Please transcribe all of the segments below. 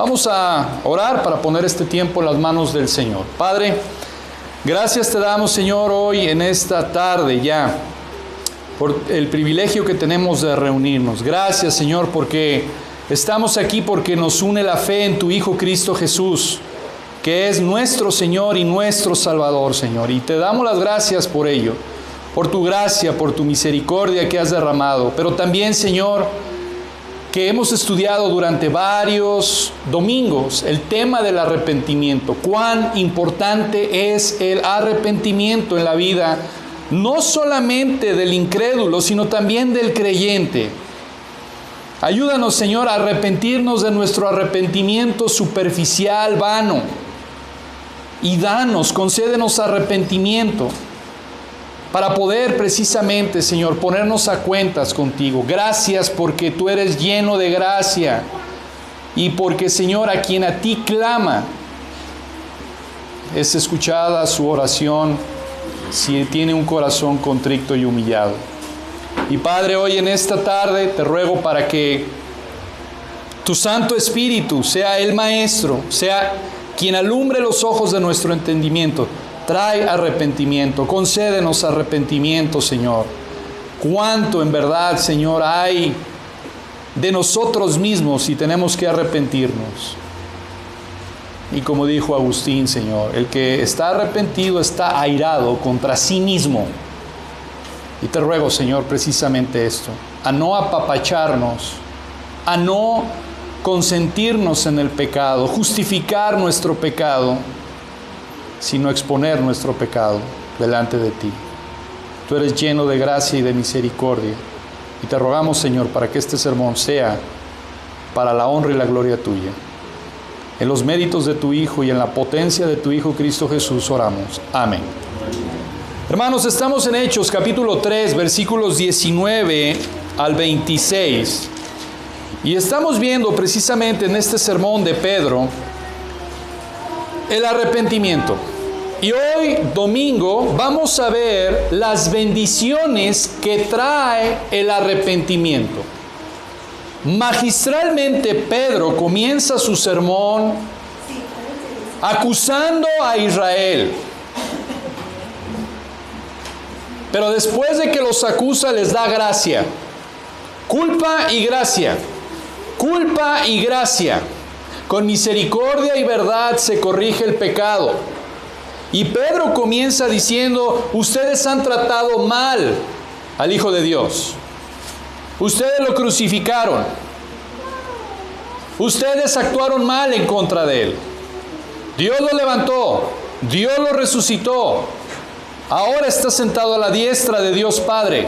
Vamos a orar para poner este tiempo en las manos del Señor. Padre, gracias te damos, Señor, hoy en esta tarde ya, por el privilegio que tenemos de reunirnos. Gracias, Señor, porque estamos aquí porque nos une la fe en tu Hijo Cristo Jesús, que es nuestro Señor y nuestro Salvador, Señor. Y te damos las gracias por ello, por tu gracia, por tu misericordia que has derramado. Pero también, Señor, que hemos estudiado durante varios domingos el tema del arrepentimiento. Cuán importante es el arrepentimiento en la vida, no solamente del incrédulo, sino también del creyente. Ayúdanos, Señor, a arrepentirnos de nuestro arrepentimiento superficial, vano. Y concédenos arrepentimiento para poder precisamente, Señor, ponernos a cuentas contigo. Gracias porque tú eres lleno de gracia y porque, Señor, a quien a ti clama es escuchada su oración si tiene un corazón contrito y humillado. Y Padre, hoy en esta tarde te ruego para que tu Santo Espíritu sea el Maestro, sea quien alumbre los ojos de nuestro entendimiento. Trae arrepentimiento, concédenos arrepentimiento, Señor. Cuánto en verdad, Señor, hay de nosotros mismos si tenemos que arrepentirnos. Y como dijo Agustín, Señor, el que está arrepentido está airado contra sí mismo. Y te ruego, Señor, precisamente esto, a no apapacharnos, a no consentirnos en el pecado, justificar nuestro pecado, sino exponer nuestro pecado delante de ti. Tú eres lleno de gracia y de misericordia. Y te rogamos, Señor, para que este sermón sea para la honra y la gloria tuya. En los méritos de tu Hijo y en la potencia de tu Hijo Cristo Jesús oramos. Amén. Hermanos, estamos en Hechos capítulo 3, versículos 19 al 26. Y estamos viendo precisamente en este sermón de Pedro el arrepentimiento. Y hoy, domingo, vamos a ver las bendiciones que trae el arrepentimiento. Magistralmente, Pedro comienza su sermón acusando a Israel. Pero después de que los acusa, les da gracia. Culpa y gracia. Culpa y gracia. Con misericordia y verdad se corrige el pecado. Y Pedro comienza diciendo: ustedes han tratado mal al Hijo de Dios. Ustedes lo crucificaron. Ustedes actuaron mal en contra de Él. Dios lo levantó. Dios lo resucitó. Ahora está sentado a la diestra de Dios Padre.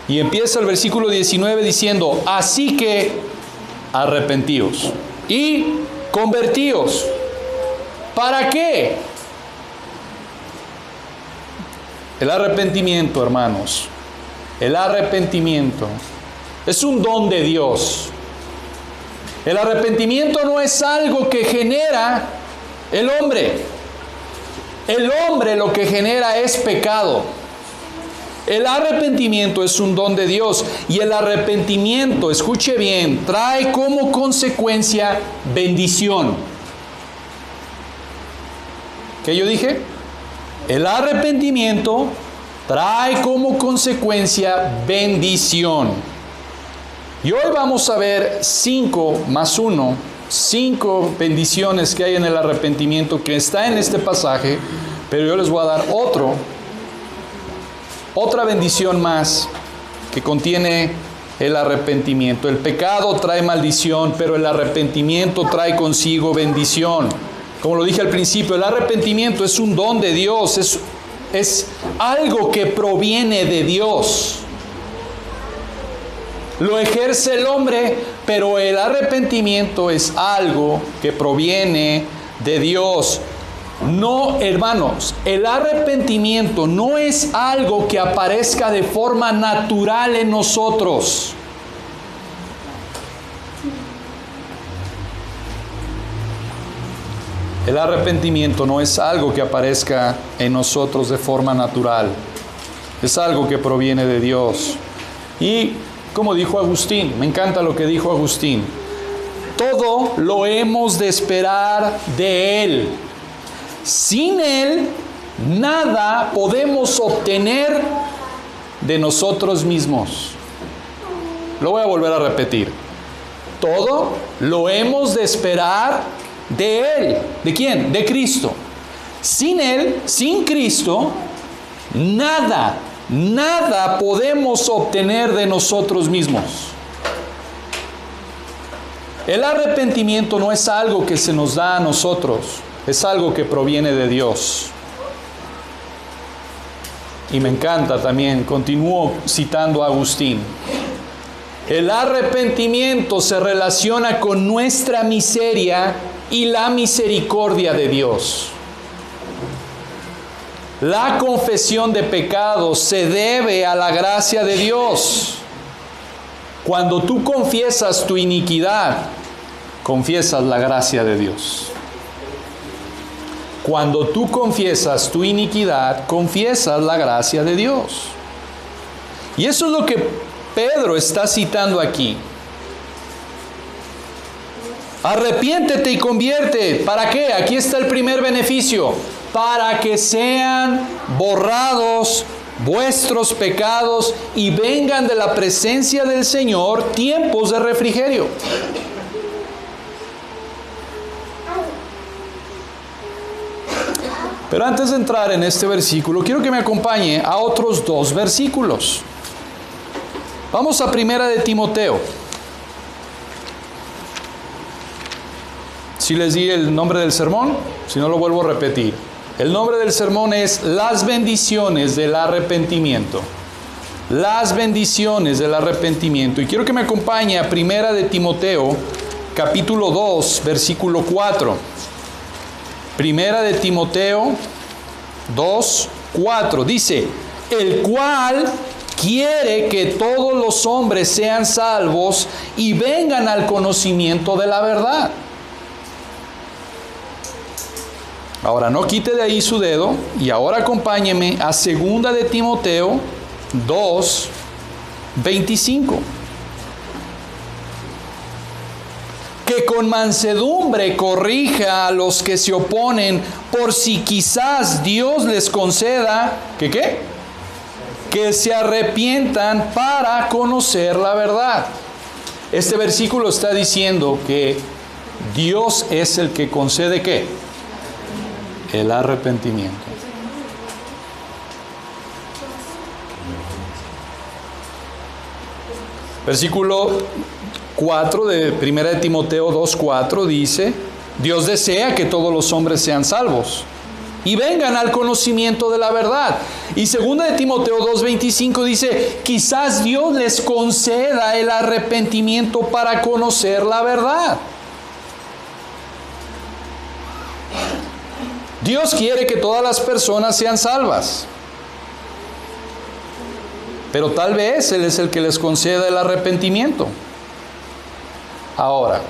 Y empieza el versículo 19 diciendo: así que arrepentíos y convertíos. ¿Para qué? El arrepentimiento, hermanos, el arrepentimiento es un don de Dios. El arrepentimiento no es algo que genera el hombre. El hombre lo que genera es pecado. El arrepentimiento es un don de Dios. Y el arrepentimiento, escuche bien, trae como consecuencia bendición. ¿Qué yo dije? El arrepentimiento trae como consecuencia bendición. Y hoy vamos a ver 5 bendiciones que hay en el arrepentimiento que está en este pasaje, pero yo les voy a dar otra bendición más que contiene el arrepentimiento. El pecado trae maldición, pero el arrepentimiento trae consigo bendición. Como lo dije al principio, el arrepentimiento es un don de Dios, es algo que proviene de Dios. Lo ejerce el hombre, pero el arrepentimiento es algo que proviene de Dios. No, hermanos, el arrepentimiento no es algo que aparezca de forma natural en nosotros. El arrepentimiento no es algo que aparezca en nosotros de forma natural. Es algo que proviene de Dios. Y como dijo Agustín, me encanta lo que dijo Agustín. todo lo hemos de esperar de Él. Sin Él, nada podemos obtener de nosotros mismos. Lo voy a volver a repetir. Todo lo hemos de esperar de Él. ¿De quién? De Cristo. Sin Él, sin Cristo, nada podemos obtener de nosotros mismos. El arrepentimiento no es algo que se nos da a nosotros, es algo que proviene de Dios. Y me encanta también, continúo citando a Agustín. El arrepentimiento se relaciona con nuestra miseria y la misericordia de Dios. La confesión de pecados se debe a la gracia de Dios. Cuando tú confiesas tu iniquidad, confiesas la gracia de Dios. Cuando tú confiesas tu iniquidad, confiesas la gracia de Dios. Y eso es lo que Pedro está citando aquí. Arrepiéntete y convierte. ¿Para qué? Aquí está el primer beneficio. Para que sean borrados vuestros pecados y vengan de la presencia del Señor tiempos de refrigerio. Pero antes de entrar en este versículo, quiero que me acompañe a otros dos versículos. Vamos a Primera de Timoteo. ¿Sí les di el nombre del sermón? Si no, lo vuelvo a repetir. El nombre del sermón es Las bendiciones del arrepentimiento. Las bendiciones del arrepentimiento. Y quiero que me acompañe a Primera de Timoteo, capítulo 2, versículo 4. Primera de Timoteo 2, 4. Dice, el cual quiere que todos los hombres sean salvos y vengan al conocimiento de la verdad. Ahora no quite de ahí su dedo y ahora acompáñeme a Segunda de Timoteo 2, 25. Que con mansedumbre corrija a los que se oponen, por si quizás Dios les conceda, ¿que qué? Que se arrepientan para conocer la verdad. Este versículo está diciendo que Dios es el que concede ¿qué? El arrepentimiento. Versículo 4 de 1 de Timoteo 2:4 dice, Dios desea que todos los hombres sean salvos y vengan al conocimiento de la verdad. Y 2 de Timoteo 2:25 dice, quizás Dios les conceda el arrepentimiento para conocer la verdad. Dios quiere que todas las personas sean salvas. Pero tal vez Él es el que les conceda el arrepentimiento. Ahora,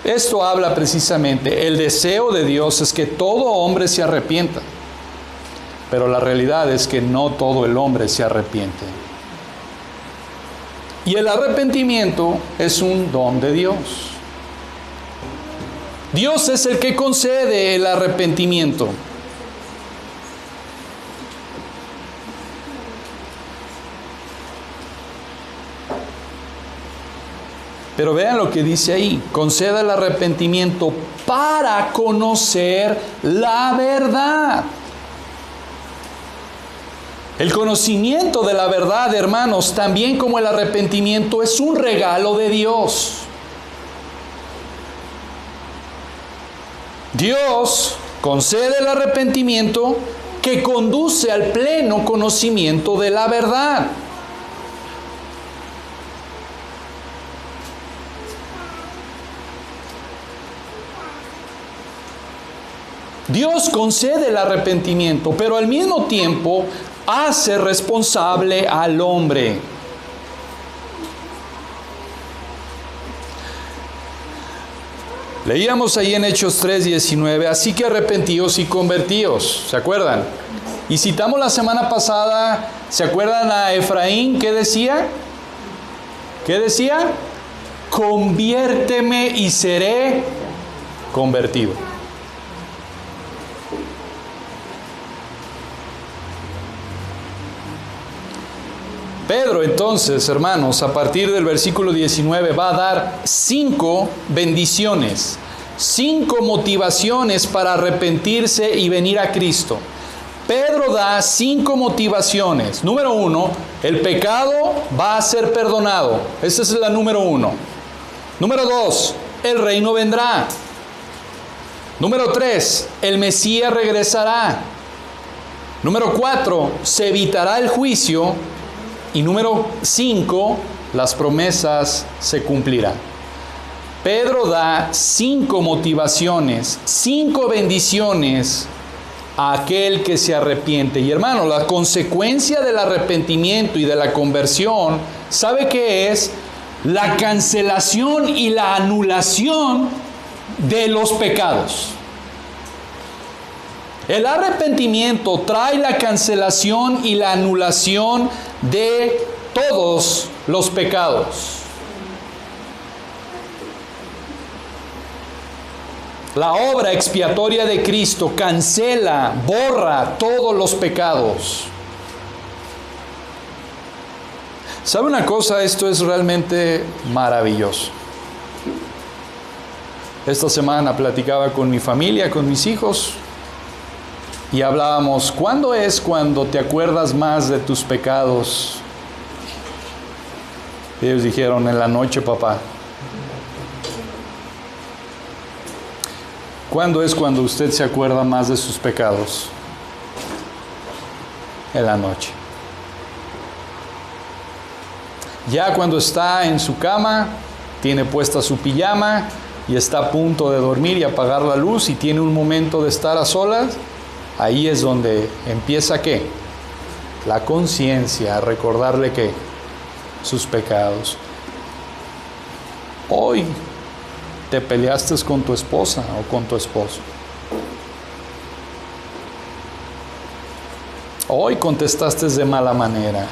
esto habla precisamente, el deseo de Dios es que todo hombre se arrepienta. Pero la realidad es que no todo el hombre se arrepiente. Y el arrepentimiento es un don de Dios. Dios es el que concede el arrepentimiento. Pero vean lo que dice ahí, concede el arrepentimiento para conocer la verdad. El conocimiento de la verdad, hermanos, también como el arrepentimiento, es un regalo de Dios. Dios concede el arrepentimiento que conduce al pleno conocimiento de la verdad. Dios concede el arrepentimiento, pero al mismo tiempo hace responsable al hombre. Leíamos ahí en Hechos 3:19, así que arrepentíos y convertíos, ¿se acuerdan? Y citamos la semana pasada, ¿se acuerdan a Efraín? ¿Qué decía? ¿Qué decía? conviérteme y seré convertido. Pedro entonces, hermanos, a partir del versículo 19 va a dar 5 bendiciones, 5 motivaciones para arrepentirse y venir a Cristo. Pedro da 5 motivaciones. Número 1, el pecado va a ser perdonado. Esa es la número 1. Número 2, el reino vendrá. Número 3, el Mesías regresará. Número 4, se evitará el juicio. Y número 5, las promesas se cumplirán. Pedro da 5 motivaciones, 5 bendiciones a aquel que se arrepiente. Y hermano, la consecuencia del arrepentimiento y de la conversión, ¿sabe qué es? La cancelación y la anulación de los pecados. El arrepentimiento trae la cancelación y la anulación de todos los pecados. La obra expiatoria de Cristo cancela, borra todos los pecados. ¿Sabe una cosa? Esto es realmente maravilloso. Esta semana platicaba con mi familia, con mis hijos, y hablábamos, ¿cuándo es cuando te acuerdas más de tus pecados? Ellos dijeron, en la noche, papá. ¿Cuándo es cuando usted se acuerda más de sus pecados? En la noche. Ya cuando está en su cama, tiene puesta su pijama y está a punto de dormir y apagar la luz y tiene un momento de estar a solas, ahí es donde empieza ¿qué? La conciencia, a recordarle ¿qué? Sus pecados. Hoy te peleaste con tu esposa o con tu esposo. Hoy contestaste de mala manera.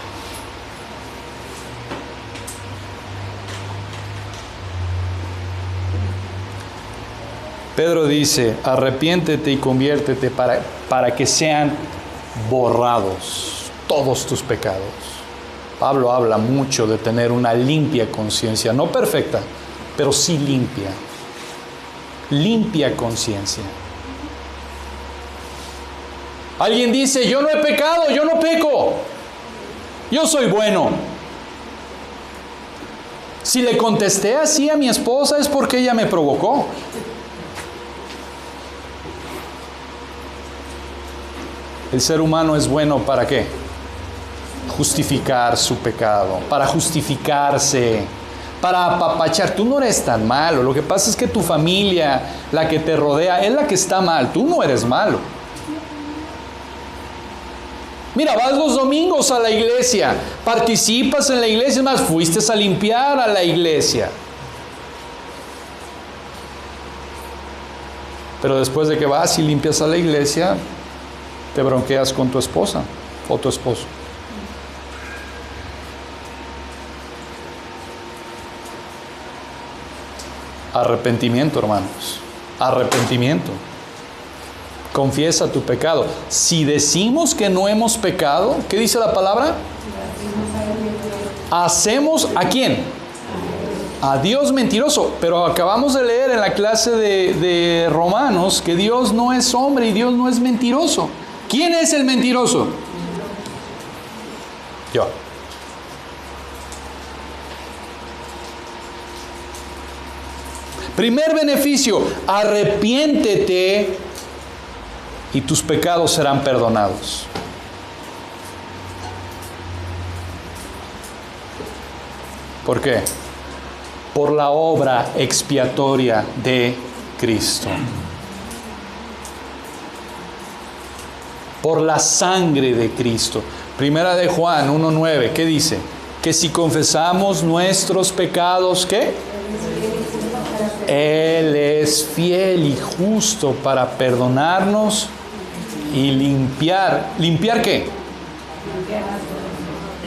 Pedro dice, arrepiéntete y conviértete para que sean borrados todos tus pecados. Pablo habla mucho de tener una limpia conciencia, no perfecta, pero sí limpia. Limpia conciencia. Alguien dice, yo no he pecado, yo no peco, yo soy bueno. Si le contesté así a mi esposa es porque ella me provocó. El ser humano es bueno ¿para qué? Justificar su pecado, para justificarse, para apapachar. Tú no eres tan malo, lo que pasa es que tu familia, la que te rodea, es la que está mal, tú no eres malo. Mira, vas los domingos a la iglesia, participas en la iglesia, más fuiste a limpiar a la iglesia. Pero después de que vas y limpias a la iglesia, te bronqueas con tu esposa o tu esposo. Arrepentimiento, hermanos. Arrepentimiento. Confiesa tu pecado. Si decimos que no hemos pecado, ¿qué dice la palabra? Hacemos ¿a quién? A Dios mentiroso. Pero acabamos de leer en la clase de Romanos que Dios no es hombre y Dios no es mentiroso. ¿Quién es el mentiroso? Yo. Primer beneficio, arrepiéntete y tus pecados serán perdonados. ¿Por qué? Por la obra expiatoria de Cristo. Por la sangre de Cristo. Primera de Juan 1:9, ¿qué dice? Que si confesamos nuestros pecados, ¿qué? Él es fiel y justo para perdonarnos y limpiar. ¿Limpiar qué?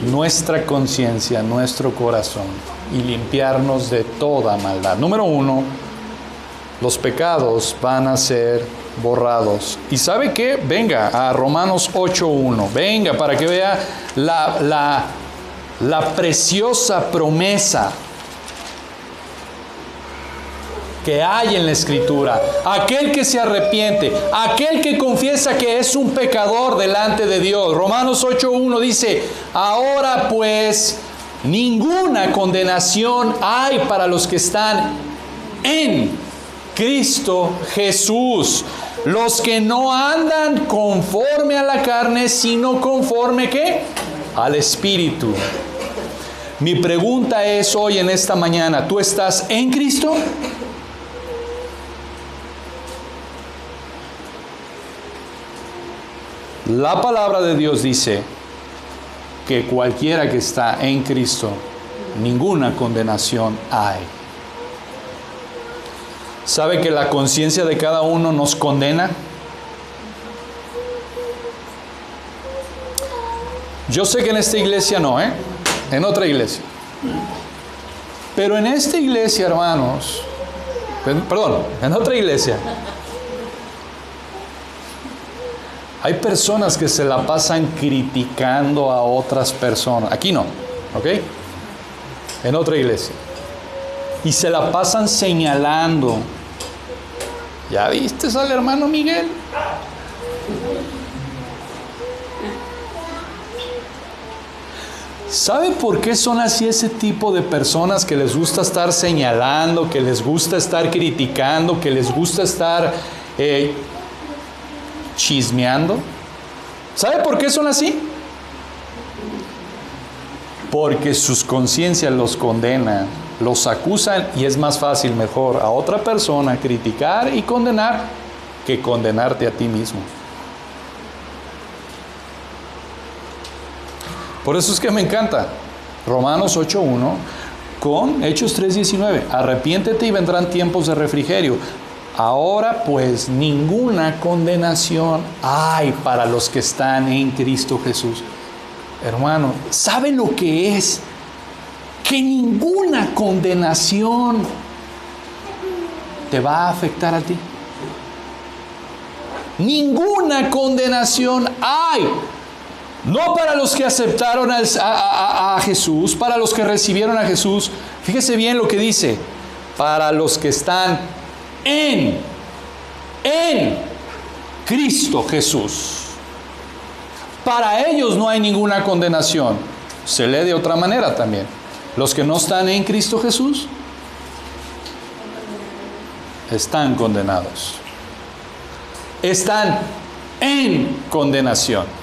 nuestra conciencia, nuestro corazón y limpiarnos de toda maldad. Número 1, los pecados van a ser borrados. ¿Y sabe qué? Venga a Romanos 8:1. Venga para que vea la preciosa promesa que hay en la Escritura. Aquel que se arrepiente, aquel que confiesa que es un pecador delante de Dios. Romanos 8:1 dice: ahora pues ninguna condenación hay para los que están en Cristo Jesús, los que no andan conforme a la carne, sino conforme ¿qué? Al Espíritu. Mi pregunta es hoy en esta mañana: ¿tú estás en Cristo? La palabra de Dios dice que cualquiera que está en Cristo, ninguna condenación hay. ¿Sabe que la conciencia de cada uno nos condena? Yo sé que en esta iglesia no, en otra iglesia. Pero en esta iglesia, hermanos, perdón, en otra iglesia, hay personas que se la pasan criticando a otras personas. Aquí no, ¿ok? En otra iglesia. Y se la pasan señalando. ¿Ya viste al hermano Miguel? ¿Sabe por qué son así ese tipo de personas que les gusta estar señalando, que les gusta estar criticando, que les gusta estar chismeando? ¿Sabe por qué son así? Porque sus conciencias los condenan, los acusan, y es más fácil, mejor a otra persona criticar y condenar que condenarte a ti mismo. Por eso es que me encanta Romanos 8:1 con Hechos 3:19. Arrepiéntete y vendrán tiempos de refrigerio. Ahora pues ninguna condenación hay para los que están en Cristo Jesús. Hermano, ¿sabe lo que es? Que ninguna condenación te va a afectar a ti. Ninguna condenación hay. No para los que aceptaron a Jesús, para los que recibieron a Jesús. Fíjese bien lo que dice. Para los que están en Cristo Jesús. Para ellos no hay ninguna condenación. Se lee de otra manera también. Los que no están en Cristo Jesús están condenados. Están en condenación.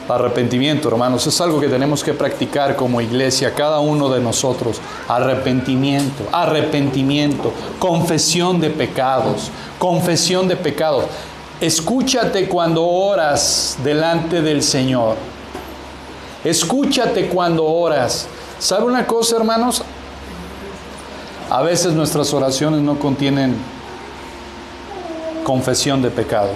Arrepentimiento, hermanos, es algo que tenemos que practicar como iglesia, cada uno de nosotros. Arrepentimiento, arrepentimiento, confesión de pecados, confesión de pecados. Escúchate cuando oras delante del Señor. Escúchate cuando oras. ¿Sabe una cosa, hermanos? A veces nuestras oraciones no contienen confesión de pecados.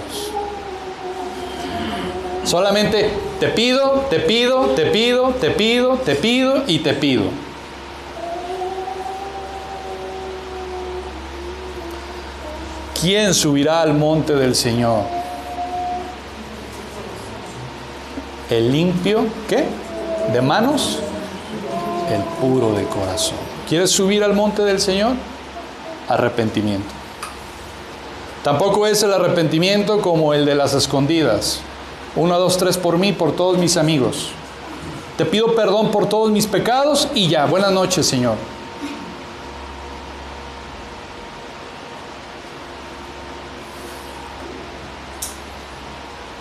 Solamente te pido, te pido, te pido, te pido, te pido y te pido. ¿Quién subirá al monte del Señor? El limpio, ¿qué? De manos, el puro de corazón. ¿Quieres subir al monte del Señor? Arrepentimiento. Tampoco es el arrepentimiento como el de las escondidas. 1, 2, 3 por mí, por todos mis amigos. Te pido perdón por todos mis pecados y ya. Buenas noches, Señor.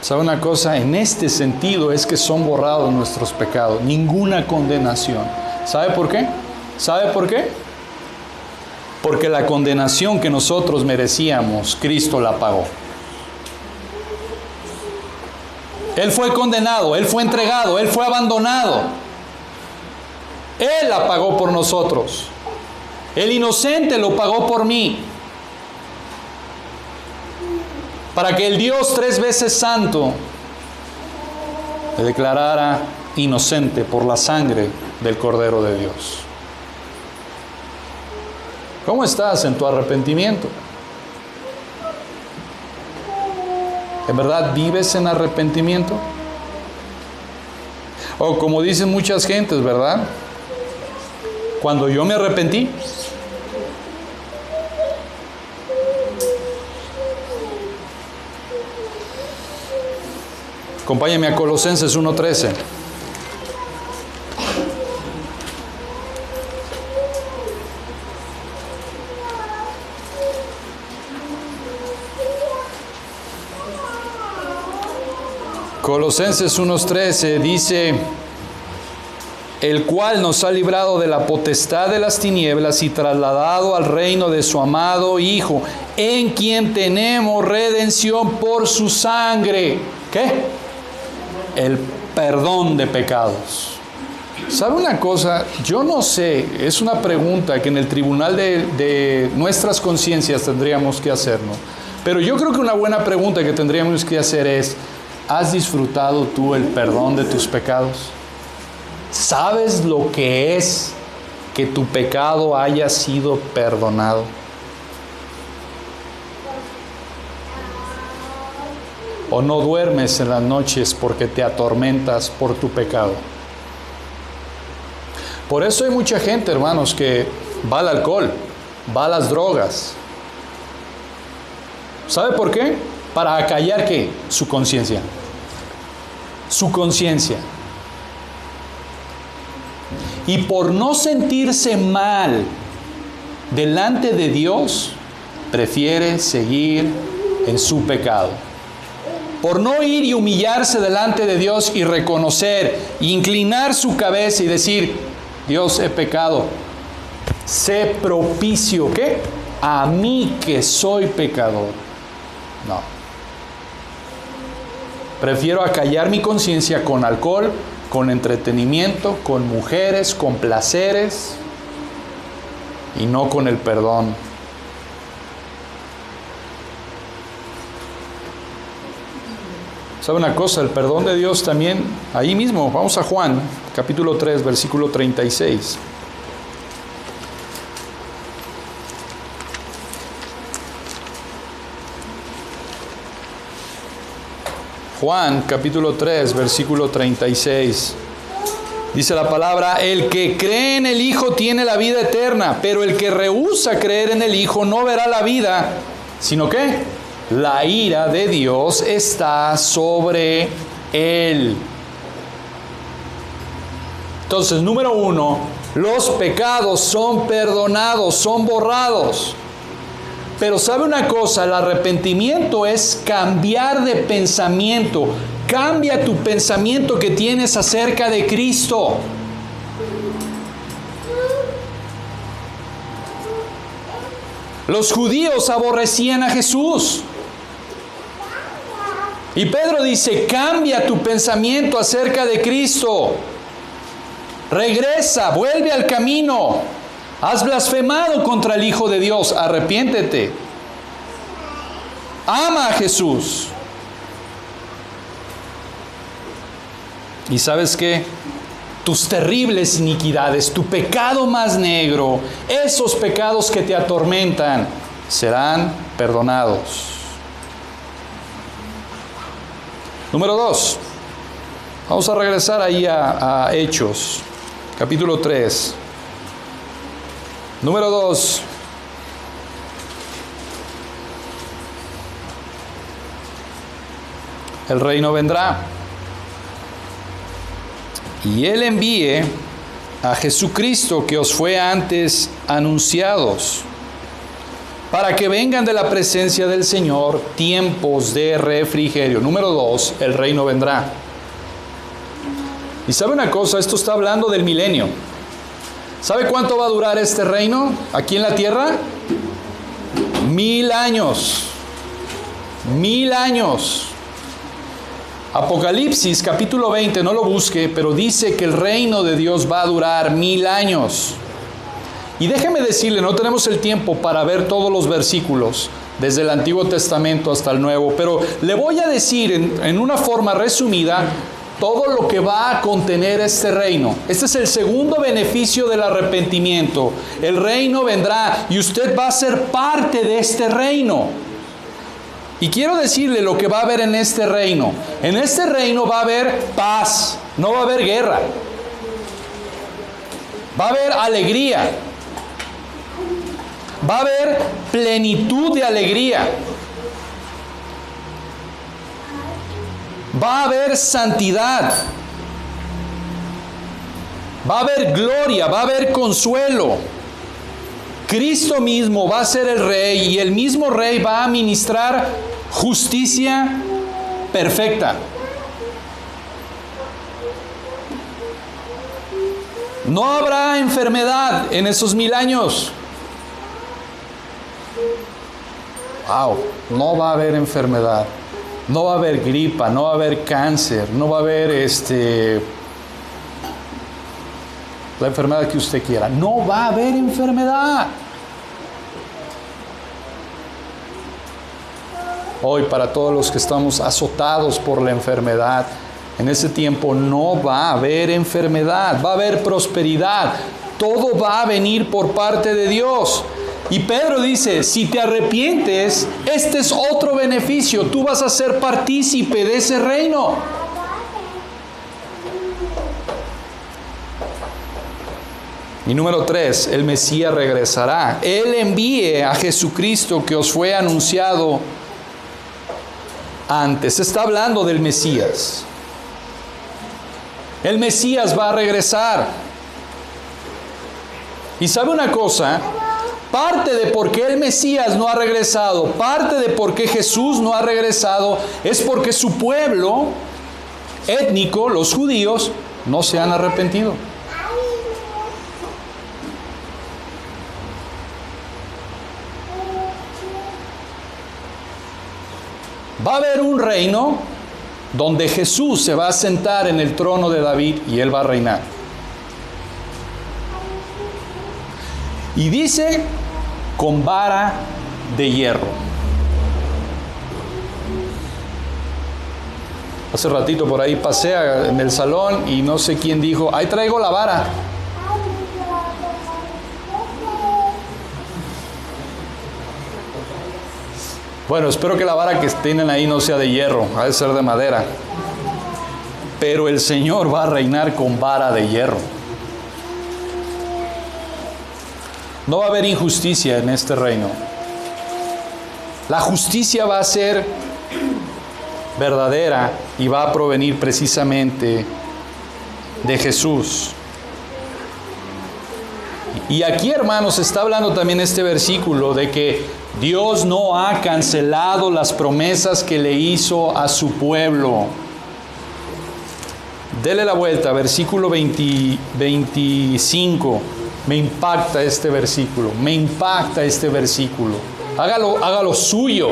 ¿Sabe una cosa? En este sentido es que son borrados nuestros pecados. Ninguna condenación. ¿Sabe por qué? ¿Sabe por qué? Porque la condenación que nosotros merecíamos, Cristo la pagó. Él fue condenado, Él fue entregado, Él fue abandonado. Él la pagó por nosotros. El inocente lo pagó por mí. Para que el Dios 3 veces santo me declarara inocente por la sangre del Cordero de Dios. ¿Cómo estás en tu arrepentimiento? ¿En verdad vives en arrepentimiento? O como dicen muchas gentes, ¿verdad? Cuando yo me arrepentí. Acompáñame a Colosenses 1:13. Colosenses 1:13 dice: el cual nos ha librado de la potestad de las tinieblas y trasladado al reino de su amado Hijo, en quien tenemos redención por su sangre. ¿Qué? El perdón de pecados. ¿Sabe una cosa? Yo no sé, es una pregunta que en el tribunal de nuestras conciencias tendríamos que hacernos. Pero yo creo que una buena pregunta que tendríamos que hacer es: ¿has disfrutado tú el perdón de tus pecados? ¿Sabes lo que es que tu pecado haya sido perdonado? ¿O no duermes en las noches porque te atormentas por tu pecado? Por eso hay mucha gente, hermanos, que va al alcohol, va a las drogas. ¿Sabe por qué? Para acallar ¿qué? Su conciencia. Su conciencia. Y por no sentirse mal delante de Dios, prefiere seguir en su pecado. Por no ir y humillarse delante de Dios y reconocer, inclinar su cabeza y decir: Dios, he pecado. Sé propicio, ¿qué? A mí que soy pecador. No. Prefiero acallar mi conciencia con alcohol, con entretenimiento, con mujeres, con placeres, y no con el perdón. ¿Sabe una cosa? El perdón de Dios también, ahí mismo, vamos a Juan, capítulo 3, versículo 36. Juan, capítulo 3, versículo 36. Dice la palabra: el que cree en el Hijo tiene la vida eterna, pero el que rehúsa creer en el Hijo no verá la vida, sino que la ira de Dios está sobre él. Entonces, número 1, los pecados son perdonados, son borrados. Pero ¿sabe una cosa? El arrepentimiento es cambiar de pensamiento. Cambia tu pensamiento que tienes acerca de Cristo. Los judíos aborrecían a Jesús. Y Pedro dice: cambia tu pensamiento acerca de Cristo. Regresa, vuelve al camino. Has blasfemado contra el Hijo de Dios, arrepiéntete. Ama a Jesús. ¿Y sabes qué? Tus terribles iniquidades, tu pecado más negro, esos pecados que te atormentan, serán perdonados. Número 2. Vamos a regresar ahí a Hechos, capítulo 3. Número 2. El reino vendrá. Y Él envíe a Jesucristo que os fue antes anunciados, para que vengan de la presencia del Señor tiempos de refrigerio. Número 2, el reino vendrá. Y sabe una cosa, esto está hablando del milenio. ¿Sabe cuánto va a durar este reino aquí en la tierra? 1000 años. 1000 años. Apocalipsis capítulo 20, no lo busque, pero dice que el reino de Dios va a durar 1000 años. Y déjeme decirle, no tenemos el tiempo para ver todos los versículos, desde el Antiguo Testamento hasta el Nuevo, pero le voy a decir en una forma resumida todo lo que va a contener este reino. Este es el segundo beneficio del arrepentimiento. El reino vendrá y usted va a ser parte de este reino. Y quiero decirle lo que va a haber en este reino. En este reino va a haber paz, no va a haber guerra. Va a haber alegría. Va a haber plenitud de alegría. Va a haber santidad. Va a haber gloria, va a haber consuelo. Cristo mismo va a ser el rey y el mismo rey va a ministrar justicia perfecta. No habrá enfermedad en esos 1000 años. Wow, no va a haber enfermedad. No va a haber gripa, no va a haber cáncer, no va a haber la enfermedad que usted quiera. No va a haber enfermedad. Hoy, para todos los que estamos azotados por la enfermedad, en ese tiempo no va a haber enfermedad, va a haber prosperidad. Todo va a venir por parte de Dios. Y Pedro dice, si te arrepientes, este es otro beneficio. Tú vas a ser partícipe de ese reino. Y número 3, el Mesías regresará. Él envíe a Jesucristo que os fue anunciado antes. Está hablando del Mesías. El Mesías va a regresar. Y sabe una cosa, parte de por qué el Mesías no ha regresado, parte de por qué Jesús no ha regresado, es porque su pueblo étnico, los judíos, no se han arrepentido. Va a haber un reino donde Jesús se va a sentar en el trono de David y Él va a reinar. Y dice, con vara de hierro. Hace ratito por ahí pasé en el salón y no sé quién dijo, ahí traigo la vara. Bueno, espero que la vara que tienen ahí no sea de hierro, ha de ser de madera. Pero el Señor va a reinar con vara de hierro. No va a haber injusticia en este reino. La justicia va a ser verdadera y va a provenir precisamente de Jesús. Y aquí, hermanos, está hablando también este versículo de que Dios no ha cancelado las promesas que le hizo a su pueblo. Dele la vuelta, versículo 25. Me impacta este versículo, me impacta este versículo. Hágalo suyo.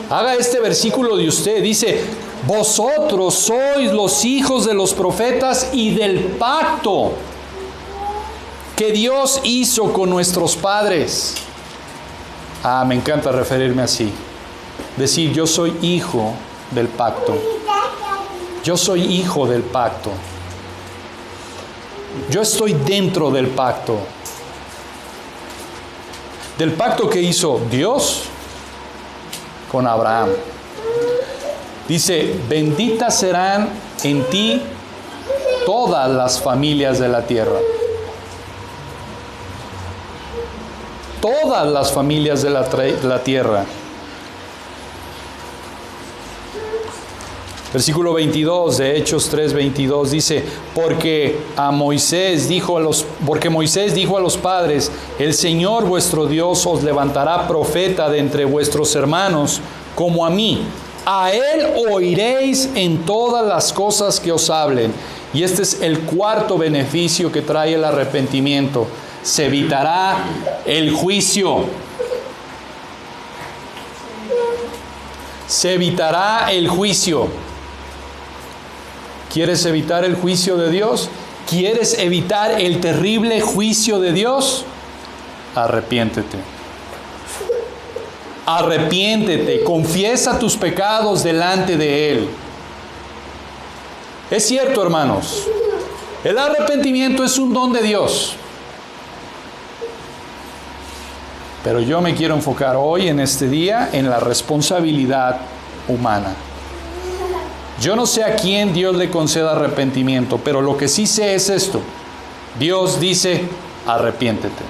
Haga este versículo de usted. Dice, vosotros sois los hijos de los profetas y del pacto que Dios hizo con nuestros padres. Me encanta referirme así. Decir, yo soy hijo del pacto. Yo soy hijo del pacto. Yo estoy dentro del pacto. Del pacto que hizo Dios con Abraham. Dice, benditas serán en ti todas las familias de la tierra. Todas las familias de la tierra. Versículo 22 de Hechos 3:22 dice, porque Moisés dijo a los padres, el Señor vuestro Dios os levantará profeta de entre vuestros hermanos, como a mí. A Él oiréis en todas las cosas que os hablen. Y este es el cuarto beneficio que trae el arrepentimiento. Se evitará el juicio. Se evitará el juicio. ¿Quieres evitar el juicio de Dios? ¿Quieres evitar el terrible juicio de Dios? Arrepiéntete. Arrepiéntete, confiesa tus pecados delante de Él. Es cierto, hermanos, el arrepentimiento es un don de Dios. Pero yo me quiero enfocar hoy, en este día, en la responsabilidad humana. Yo no sé a quién Dios le conceda arrepentimiento, pero lo que sí sé es esto. Dios dice, arrepiéntete.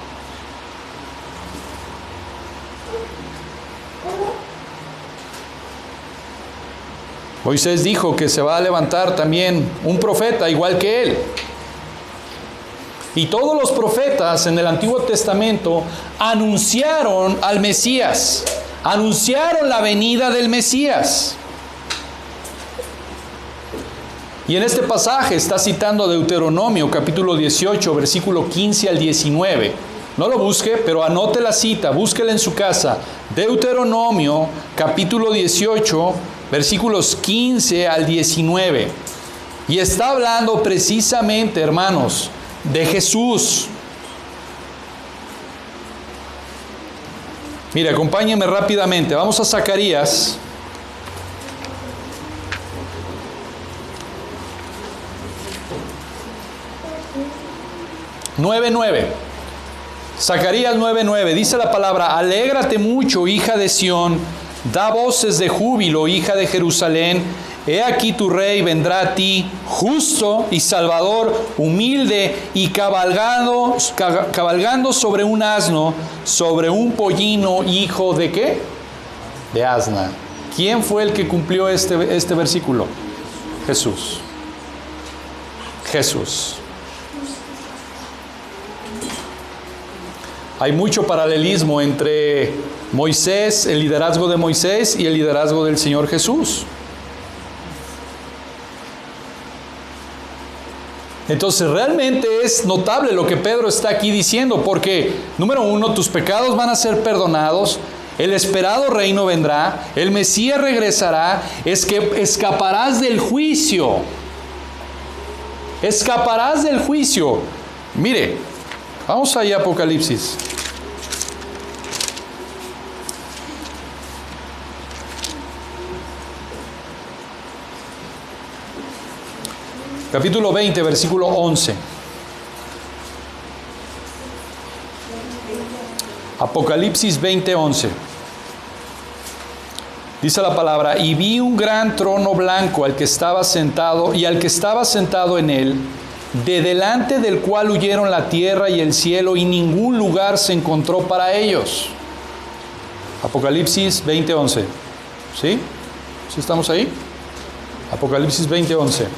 Moisés dijo que se va a levantar también un profeta igual que él. Y todos los profetas en el Antiguo Testamento anunciaron al Mesías, anunciaron la venida del Mesías. Y en este pasaje está citando Deuteronomio, capítulo 18, versículo 15 al 19. No lo busque, pero anote la cita, búsquela en su casa. Deuteronomio, capítulo 18, versículos 15 al 19. Y está hablando precisamente, hermanos, de Jesús. Mire, acompáñenme rápidamente. Vamos a Zacarías. Zacarías 9:9. Dice la palabra: alégrate mucho, hija de Sión, da voces de júbilo, hija de Jerusalén. He aquí tu rey vendrá a ti, justo y salvador, humilde y cabalgando sobre un asno, sobre un pollino, hijo de ¿qué? De asna. ¿Quién fue el que cumplió este versículo? Jesús. Jesús. Hay mucho paralelismo entre Moisés, el liderazgo de Moisés, y el liderazgo del Señor Jesús. Entonces realmente es notable lo que Pedro está aquí diciendo, porque número uno, tus pecados van a ser perdonados, el esperado reino vendrá, el Mesías regresará, es que escaparás del juicio. Escaparás del juicio. Mire, vamos allá a Apocalipsis. Capítulo 20, versículo 11. Apocalipsis 20, 11. Dice la palabra: y vi un gran trono blanco al que estaba sentado y al que estaba sentado en él, de delante del cual huyeron la tierra y el cielo, y ningún lugar se encontró para ellos. Apocalipsis 20, 11. ¿Sí? ¿Sí estamos ahí? Apocalipsis 20, 11.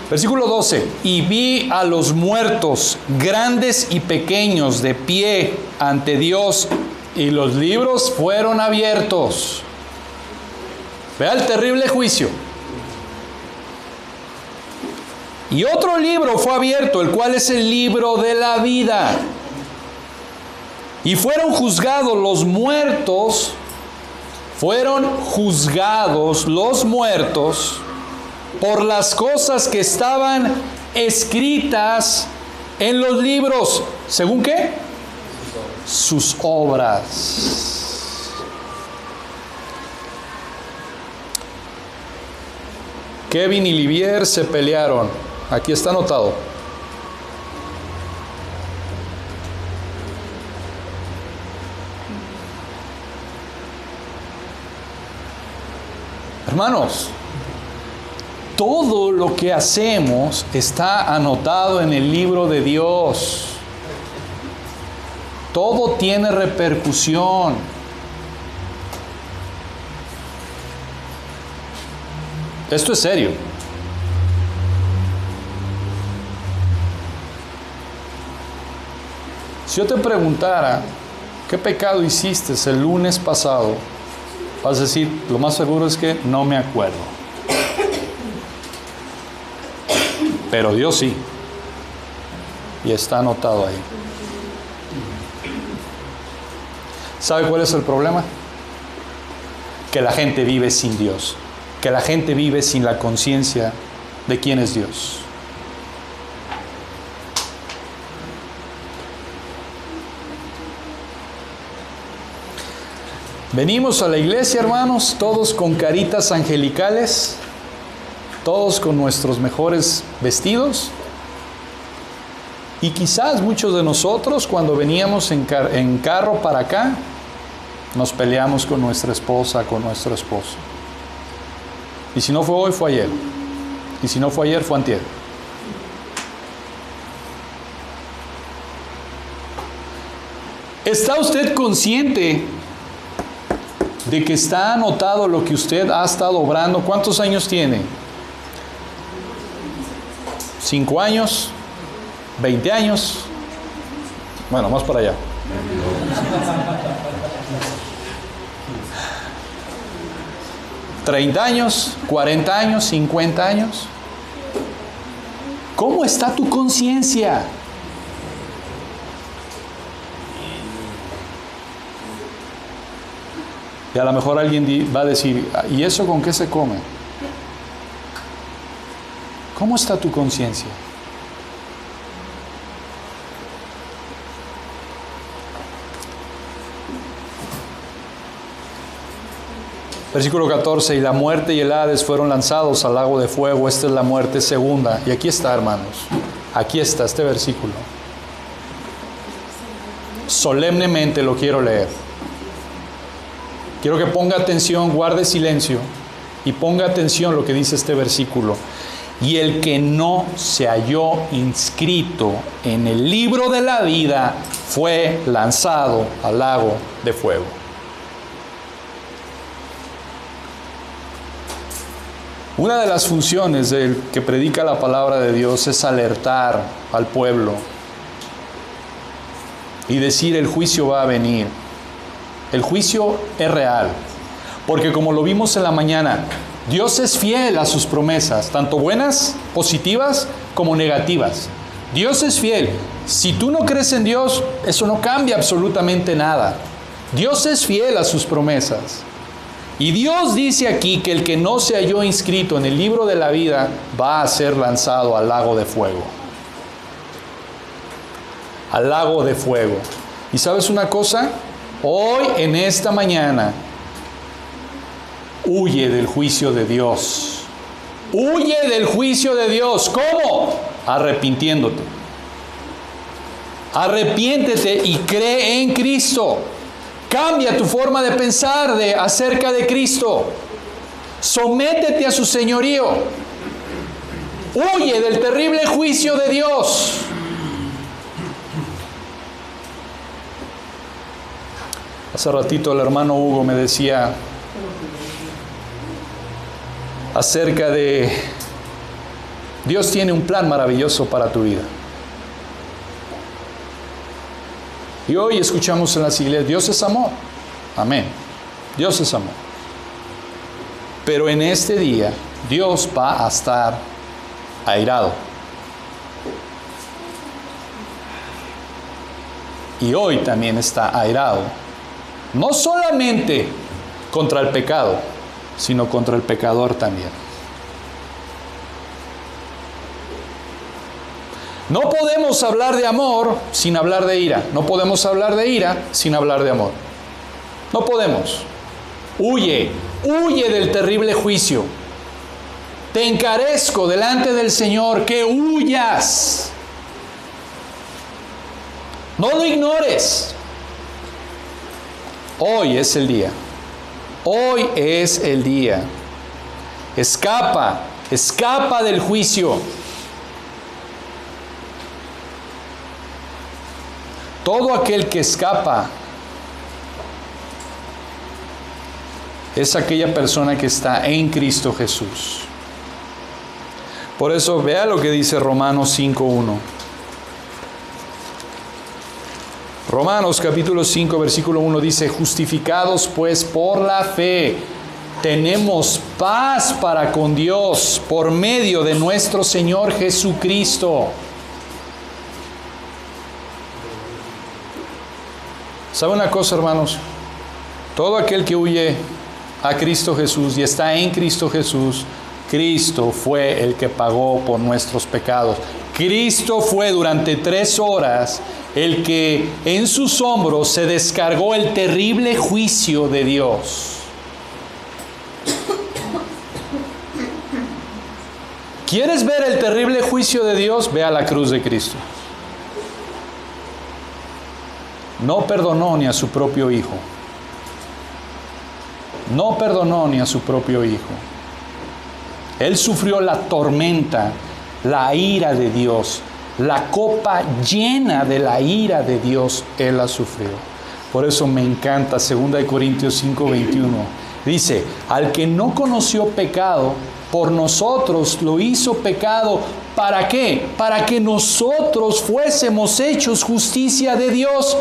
Versículo 12. Y vi a los muertos, grandes y pequeños, de pie ante Dios, y los libros fueron abiertos. Vea el terrible juicio. Y otro libro fue abierto, el cual es el libro de la vida. Y fueron juzgados los muertos, por las cosas que estaban escritas en los libros. ¿Según qué? Sus obras. Kevin y Livier se pelearon. Aquí está anotado. Hermanos, todo lo que hacemos está anotado en el libro de Dios. Todo tiene repercusión. Esto es serio. Si yo te preguntara qué pecado hiciste el lunes pasado, vas a decir, lo más seguro es que no me acuerdo. Pero Dios sí. Y está anotado ahí. ¿Sabe cuál es el problema? Que la gente vive sin Dios. Que la gente vive sin la conciencia de quién es Dios. Venimos a la iglesia, hermanos, todos con caritas angelicales, todos con nuestros mejores vestidos. Y quizás muchos de nosotros, cuando veníamos en carro para acá, nos peleamos con nuestra esposa, con nuestro esposo. Y si no fue hoy, fue ayer. Y si no fue ayer, fue antier. ¿Está usted consciente de que está anotado lo que usted ha estado obrando? ¿Cuántos años tiene? ¿5 años? ¿20 años? Bueno, más para allá. ¿30 años? ¿40 años? ¿50 años? ¿Cómo está tu conciencia? Y a lo mejor alguien va a decir, ¿y eso con qué se come? ¿Cómo está tu conciencia? Versículo 14, y la muerte y el Hades fueron lanzados al lago de fuego. Esta es la muerte segunda. Y aquí está, hermanos. Aquí está este versículo. Solemnemente lo quiero leer. Quiero que ponga atención, guarde silencio y ponga atención lo que dice este versículo. Y el que no se halló inscrito en el libro de la vida fue lanzado al lago de fuego. Una de las funciones del que predica la palabra de Dios es alertar al pueblo y decir: el juicio va a venir. El juicio es real, porque como lo vimos en la mañana, Dios es fiel a sus promesas, tanto buenas, positivas, como negativas. Dios es fiel. Si tú no crees en Dios, eso no cambia absolutamente nada. Dios es fiel a sus promesas. Y Dios dice aquí que el que no se halló inscrito en el libro de la vida va a ser lanzado al lago de fuego. Al lago de fuego. ¿Y sabes una cosa? Hoy, en esta mañana, huye del juicio de Dios. Huye del juicio de Dios. ¿Cómo? Arrepintiéndote. Arrepiéntete y cree en Cristo. Cambia tu forma de pensar acerca de Cristo. Sométete a su señorío. Huye del terrible juicio de Dios. Hace ratito el hermano Hugo me decía acerca de Dios tiene un plan maravilloso para tu vida. Y hoy escuchamos en las iglesias, Dios es amor. Amén. Dios es amor. Pero en este día, Dios va a estar airado. Y hoy también está airado. No solamente contra el pecado, sino contra el pecador también. No podemos hablar de amor sin hablar de ira. No podemos hablar de ira sin hablar de amor. No podemos. Huye, huye del terrible juicio. Te encarezco delante del Señor que huyas. No lo ignores. Hoy es el día. Hoy es el día. Escapa, escapa del juicio. Todo aquel que escapa es aquella persona que está en Cristo Jesús. Por eso vea lo que dice Romanos 5:1. Romanos capítulo 5 versículo 1 dice: justificados pues por la fe, tenemos paz para con Dios por medio de nuestro Señor Jesucristo. ¿Sabe una cosa, hermanos? Todo aquel que huye a Cristo Jesús y está en Cristo Jesús, Cristo fue el que pagó por nuestros pecados. Cristo fue durante 3 horas el que en sus hombros se descargó el terrible juicio de Dios. ¿Quieres ver el terrible juicio de Dios? Ve a la cruz de Cristo. No perdonó ni a su propio Hijo. No perdonó ni a su propio Hijo. Él sufrió la tormenta, la ira de Dios. La copa llena de la ira de Dios, Él la sufrió. Por eso me encanta 2 Corintios 5:21. Dice, al que no conoció pecado, por nosotros lo hizo pecado. ¿Para qué? Para que nosotros fuésemos hechos justicia de Dios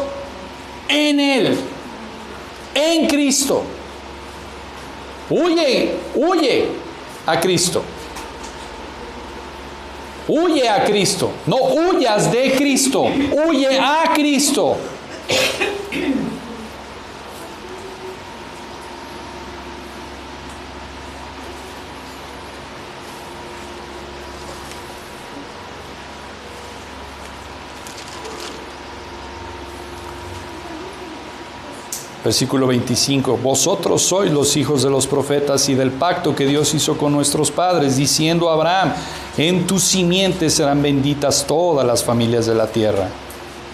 en Él, en Cristo. Huye a Cristo. Huye a Cristo. No huyas de Cristo. Huye a Cristo. Versículo 25, vosotros sois los hijos de los profetas y del pacto que Dios hizo con nuestros padres, diciendo a Abraham, en tu simiente serán benditas todas las familias de la tierra.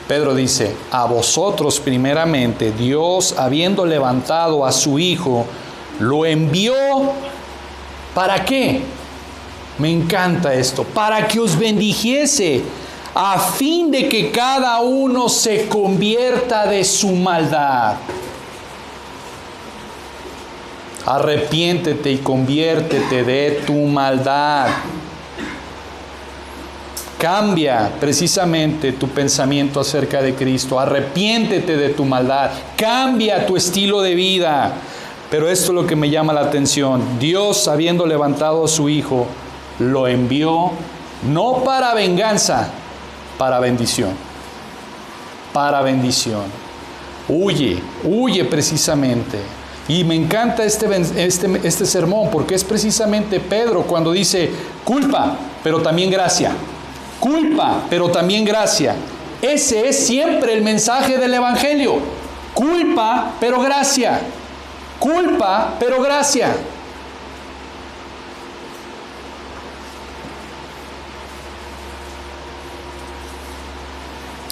Pedro dice, a vosotros primeramente, Dios, habiendo levantado a su Hijo, lo envió, ¿para qué? Me encanta esto, para que os bendijese, a fin de que cada uno se convierta de su maldad. Arrepiéntete y conviértete de tu maldad. Cambia precisamente tu pensamiento acerca de Cristo. Arrepiéntete de tu maldad. Cambia tu estilo de vida. Pero esto es lo que me llama la atención. Dios, habiendo levantado a su Hijo, lo envió no para venganza, para bendición. Para bendición. Huye precisamente. Y me encanta este sermón, porque es precisamente Pedro cuando dice, culpa, pero también gracia. Culpa, pero también gracia. Ese es siempre el mensaje del Evangelio. Culpa, pero gracia. Culpa, pero gracia.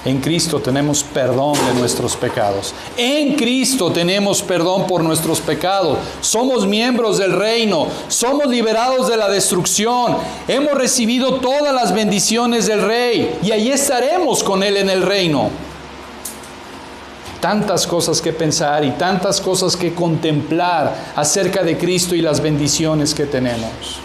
En Cristo tenemos perdón de nuestros pecados. En Cristo tenemos perdón por nuestros pecados. Somos miembros del reino. Somos liberados de la destrucción. Hemos recibido todas las bendiciones del Rey. Y allí estaremos con Él en el reino. Tantas cosas que pensar y tantas cosas que contemplar acerca de Cristo y las bendiciones que tenemos.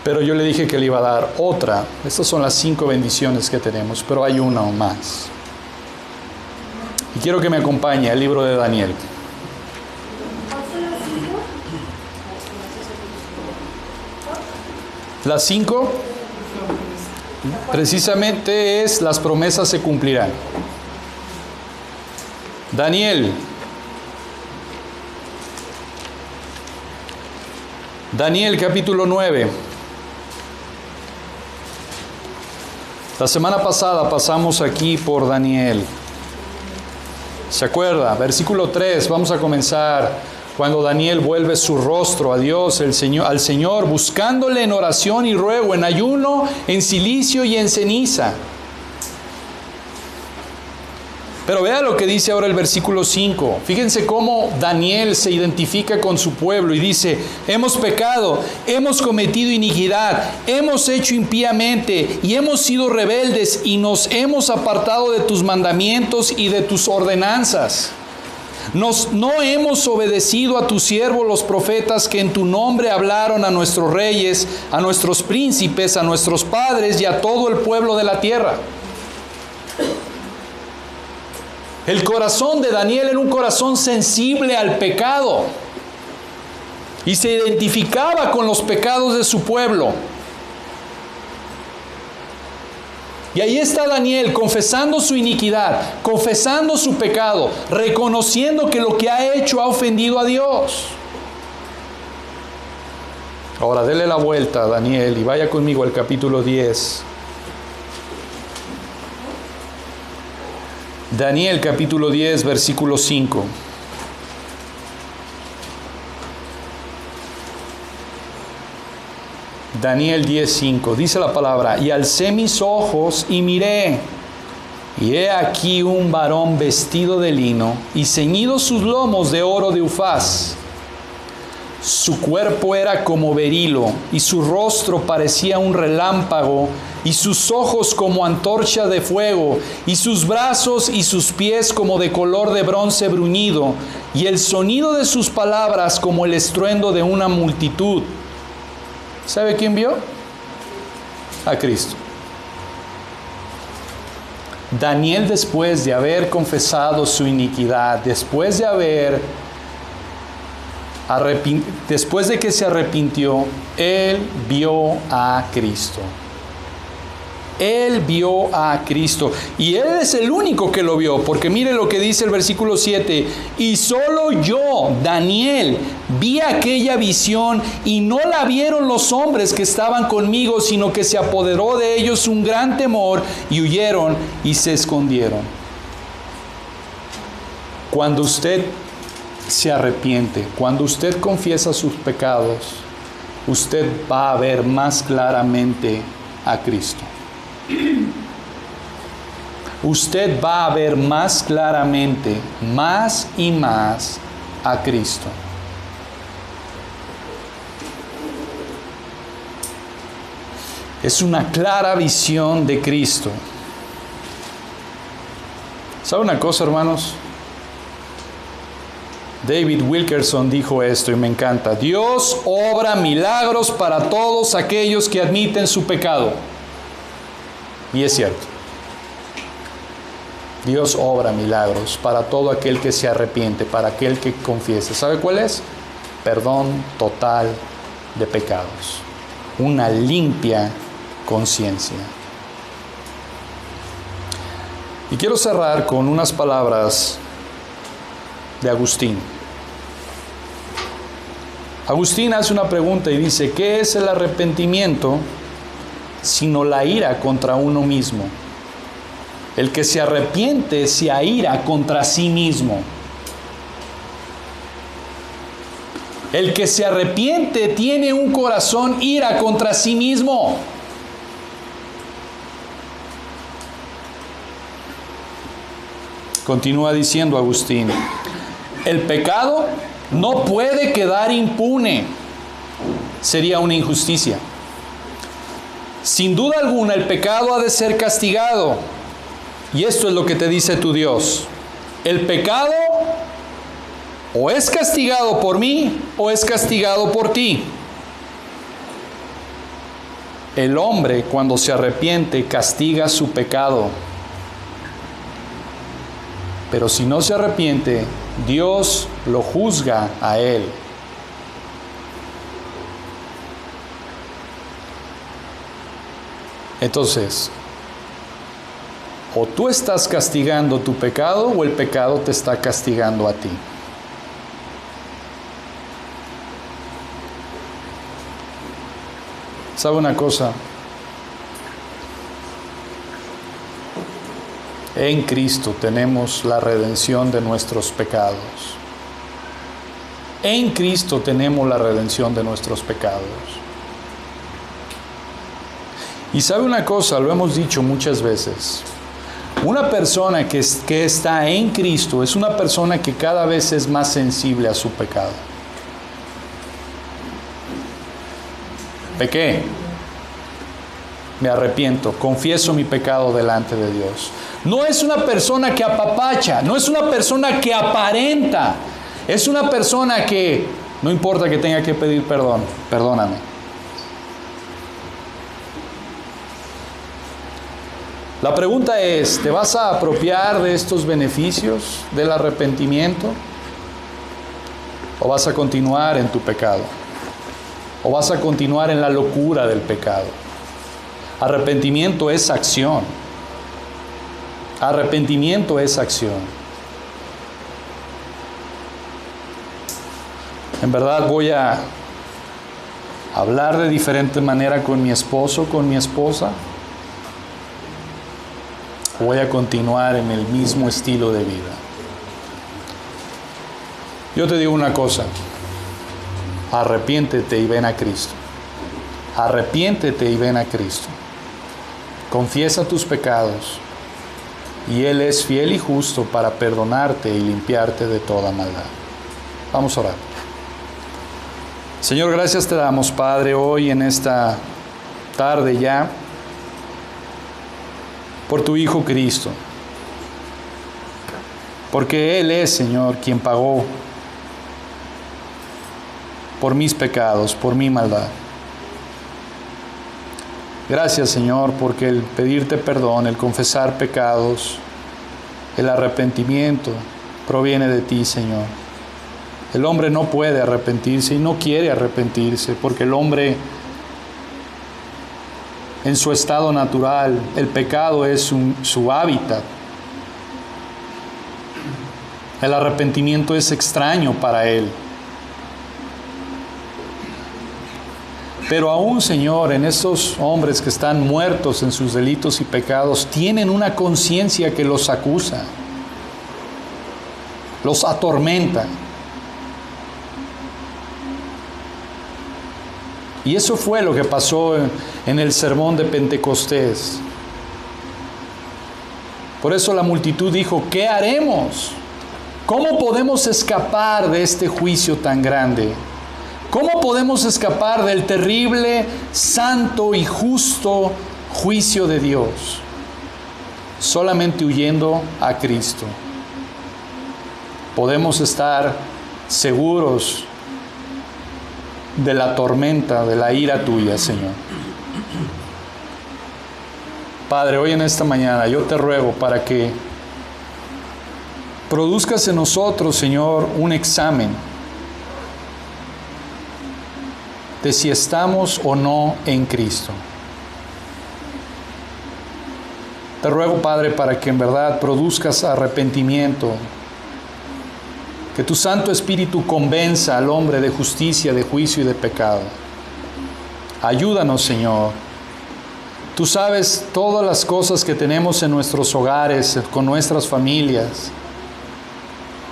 Pero yo le dije que le iba a dar otra. Estas son las 5 bendiciones que tenemos, pero hay una más. Y quiero que me acompañe al libro de Daniel. Las 5, precisamente es las promesas se cumplirán. Daniel capítulo 9. La semana pasada pasamos aquí por Daniel. ¿Se acuerda? Versículo 3, vamos a comenzar. Cuando Daniel vuelve su rostro a Dios, al Señor, buscándole en oración y ruego, en ayuno, en cilicio y en ceniza. Pero vea lo que dice ahora el versículo 5. Fíjense cómo Daniel se identifica con su pueblo y dice, hemos pecado, hemos cometido iniquidad, hemos hecho impíamente y hemos sido rebeldes y nos hemos apartado de tus mandamientos y de tus ordenanzas. No hemos obedecido a tus siervos los profetas que en tu nombre hablaron a nuestros reyes, a nuestros príncipes, a nuestros padres y a todo el pueblo de la tierra. El corazón de Daniel era un corazón sensible al pecado y se identificaba con los pecados de su pueblo. Y ahí está Daniel confesando su iniquidad, confesando su pecado, reconociendo que lo que ha hecho ha ofendido a Dios. Ahora dele la vuelta a Daniel y vaya conmigo al capítulo 10. Daniel capítulo 10, versículo 5. Daniel 10:5, dice la palabra: y alcé mis ojos y miré, y he aquí un varón vestido de lino y ceñidos sus lomos de oro de Ufaz. Su cuerpo era como berilo, y su rostro parecía un relámpago, y sus ojos como antorcha de fuego, y sus brazos y sus pies como de color de bronce bruñido, y el sonido de sus palabras como el estruendo de una multitud. ¿Sabe quién vio? A Cristo. Daniel, después de haber confesado su iniquidad, después de que se arrepintió, él vio a Cristo. Él vio a Cristo. Y él es el único que lo vio, porque mire lo que dice el versículo 7. Y solo yo, Daniel, vi aquella visión, y no la vieron los hombres que estaban conmigo, sino que se apoderó de ellos un gran temor, y huyeron y se escondieron. Cuando usted se arrepiente, cuando usted confiesa sus pecados, usted va a ver más claramente a Cristo. Usted va a ver más claramente, más y más a Cristo. Es una clara visión de Cristo. ¿Sabe una cosa, hermanos? David Wilkerson dijo esto y me encanta: Dios obra milagros para todos aquellos que admiten su pecado. Y es cierto. Dios obra milagros para todo aquel que se arrepiente, para aquel que confiese. ¿Sabe cuál es? Perdón total de pecados. Una limpia conciencia. Y quiero cerrar con unas palabras de Agustín. Agustín hace una pregunta y dice: ¿qué es el arrepentimiento sino la ira contra uno mismo? El que se arrepiente se aira contra sí mismo. El que se arrepiente tiene un corazón ira contra sí mismo. Continúa diciendo Agustín: el pecado no puede quedar impune. Sería una injusticia. Sin duda alguna, el pecado ha de ser castigado. Y esto es lo que te dice tu Dios: el pecado o es castigado por mí o es castigado por ti. El hombre, cuando se arrepiente, castiga su pecado. Pero si no se arrepiente, Dios lo juzga a él. Entonces, o tú estás castigando tu pecado o el pecado te está castigando a ti. ¿Sabe una cosa? En Cristo tenemos la redención de nuestros pecados. En Cristo tenemos la redención de nuestros pecados. Y sabe una cosa, lo hemos dicho muchas veces. Una persona que está en Cristo es una persona que cada vez es más sensible a su pecado. Pequé, me arrepiento, confieso mi pecado delante de Dios. No es una persona que apapacha, no es una persona que aparenta, es una persona que no importa que tenga que pedir perdón, perdóname. La pregunta es: ¿te vas a apropiar de estos beneficios del arrepentimiento? ¿O vas a continuar en tu pecado? ¿O vas a continuar en la locura del pecado? Arrepentimiento es acción. Arrepentimiento es acción. En verdad voy a hablar de diferente manera con mi esposo, con mi esposa? ¿O voy a continuar en el mismo estilo de vida? Yo te digo una cosa, arrepiéntete y ven a Cristo. Arrepiéntete y ven a Cristo. Confiesa tus pecados y Él es fiel y justo para perdonarte y limpiarte de toda maldad. Vamos a orar. Señor, gracias te damos, Padre, hoy en esta tarde ya, por tu Hijo Cristo. Porque Él es, Señor, quien pagó por mis pecados, por mi maldad. Gracias, Señor, porque el pedirte perdón, el confesar pecados, el arrepentimiento proviene de ti, Señor. El hombre no puede arrepentirse y no quiere arrepentirse, porque el hombre, en su estado natural, el pecado es su hábitat. El arrepentimiento es extraño para él. Pero aún, Señor, en esos hombres que están muertos en sus delitos y pecados, tienen una conciencia que los acusa, los atormenta. Y eso fue lo que pasó en el sermón de Pentecostés. Por eso la multitud dijo, ¿qué haremos? ¿Cómo podemos escapar de este juicio tan grande? ¿Cómo podemos escapar del terrible, santo y justo juicio de Dios? Solamente huyendo a Cristo. Podemos estar seguros de la tormenta, de la ira tuya, Señor. Padre, hoy en esta mañana yo te ruego para que produzcas en nosotros, Señor, un examen de si estamos o no en Cristo. Te ruego, Padre, para que en verdad produzcas arrepentimiento, que tu Santo Espíritu convenza al hombre de justicia, de juicio y de pecado. Ayúdanos, Señor. Tú sabes todas las cosas que tenemos en nuestros hogares, con nuestras familias.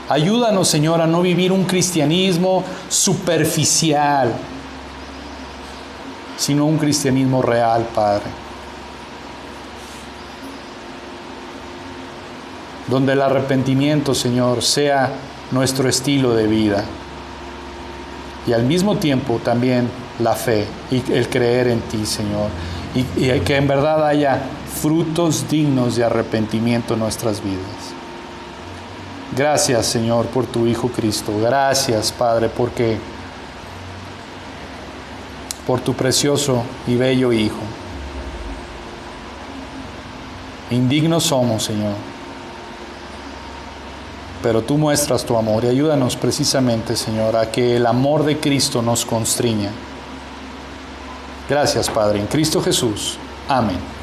Ayúdanos, Señor, a no vivir un cristianismo superficial, sino un cristianismo real, Padre. Donde el arrepentimiento, Señor, sea nuestro estilo de vida. Y al mismo tiempo también la fe y el creer en ti, Señor. Y que en verdad haya frutos dignos de arrepentimiento en nuestras vidas. Gracias, Señor, por tu Hijo Cristo. Gracias, Padre, porque por tu precioso y bello Hijo. Indignos somos, Señor, pero tú muestras tu amor y ayúdanos precisamente, Señor, a que el amor de Cristo nos constriña. Gracias, Padre, en Cristo Jesús. Amén.